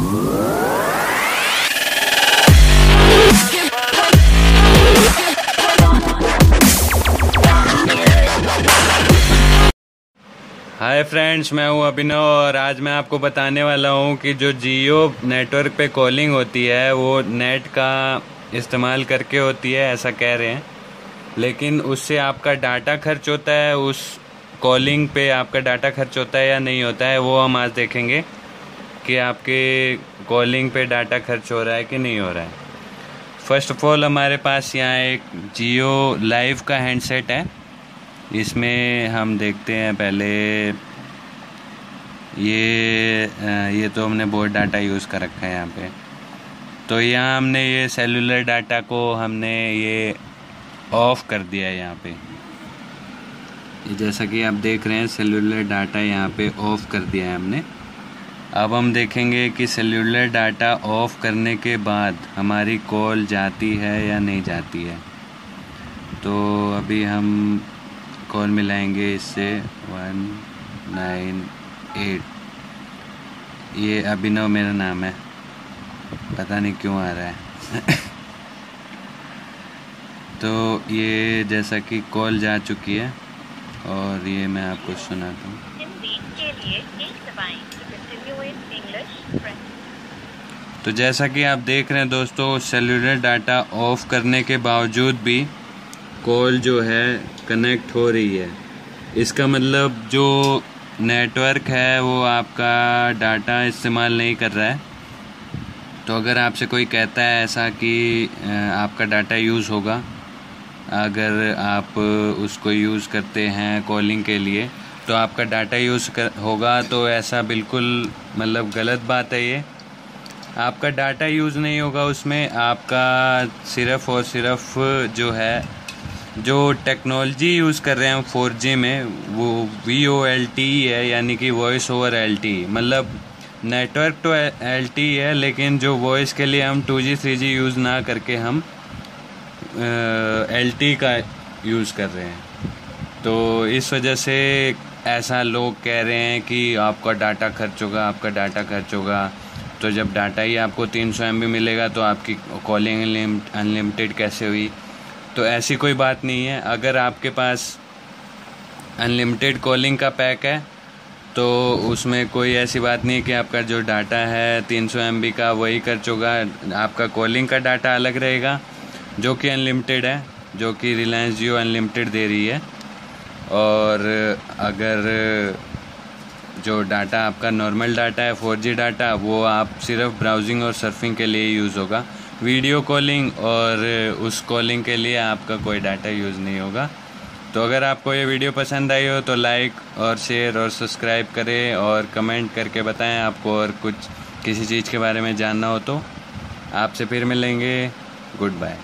Hi friends, मैं हूं अभिनव और आज मैं आपको बताने वाला हूं कि जो जियो नेटवर्क पे कॉलिंग होती है वो नेट का इस्तेमाल करके होती है, ऐसा कह रहे हैं। लेकिन उससे आपका डाटा खर्च होता है, उस कॉलिंग पे आपका डाटा खर्च होता है या नहीं होता है, वो हम आज देखेंगे कि आपके कॉलिंग पे डाटा खर्च हो रहा है कि नहीं हो रहा है। फ़र्स्ट ऑफ ऑल हमारे पास यहाँ एक जियो लाइव का हैंडसेट है। इसमें हम देखते हैं पहले ये तो हमने बहुत डाटा यूज़ कर रखा है यहाँ पे। तो यहाँ हमने ये सेलुलर डाटा को हमने ये ऑफ़ कर दिया है यहाँ पे। जैसा कि आप देख रहे हैं सेलुलर डाटा यहाँ पे ऑफ़ कर दिया है हमने। अब हम देखेंगे कि सेलुलर डाटा ऑफ़ करने के बाद हमारी कॉल जाती है या नहीं जाती है। तो अभी हम कॉल मिलाएंगे इससे 198। ये अभिनव मेरा नाम है, पता नहीं क्यों आ रहा है। तो ये जैसा कि कॉल जा चुकी है और ये मैं आपको सुनाता हूँ। तो जैसा कि आप देख रहे हैं दोस्तों, सेलुलर डाटा ऑफ करने के बावजूद भी कॉल जो है कनेक्ट हो रही है। इसका मतलब जो नेटवर्क है वो आपका डाटा इस्तेमाल नहीं कर रहा है। तो अगर आपसे कोई कहता है ऐसा कि आपका डाटा यूज़ होगा, अगर आप उसको यूज़ करते हैं कॉलिंग के लिए तो आपका डाटा होगा, तो ऐसा बिल्कुल मतलब गलत बात है। ये आपका डाटा यूज़ नहीं होगा, उसमें आपका सिर्फ़ और सिर्फ जो टेक्नोलॉजी यूज़ कर रहे हैं हम 4G में, वो VoLTE है, यानी कि वॉइस ओवर LTE। मतलब नेटवर्क तो LTE है, लेकिन जो वॉइस के लिए हम 2G 3G यूज़ ना करके हम LTE का यूज़ कर रहे हैं। तो इस वजह से ऐसा लोग कह रहे हैं कि आपका डाटा खर्च होगा, आपका डाटा खर्च होगा। तो जब डाटा ही आपको 300 MB मिलेगा तो आपकी कॉलिंग अनलिमिटेड कैसे हुई? तो ऐसी कोई बात नहीं है। अगर आपके पास अनलिमिटेड कॉलिंग का पैक है तो उसमें कोई ऐसी बात नहीं कि आपका जो डाटा है 300 MB का वही खर्च होगा। आपका कॉलिंग का डाटा अलग रहेगा जो कि अनलिमिटेड है, जो कि रिलायंस जियो अनलिमिटेड दे रही है। और अगर जो डाटा आपका नॉर्मल डाटा है 4G डाटा, वो आप सिर्फ ब्राउजिंग और सर्फिंग के लिए यूज़ होगा। वीडियो कॉलिंग और उस कॉलिंग के लिए आपका कोई डाटा यूज़ नहीं होगा। तो अगर आपको ये वीडियो पसंद आई हो तो लाइक और शेयर और सब्सक्राइब करें और कमेंट करके बताएं आपको और कुछ किसी चीज़ के बारे में जानना हो तो। आपसे फिर मिलेंगे। Good bye.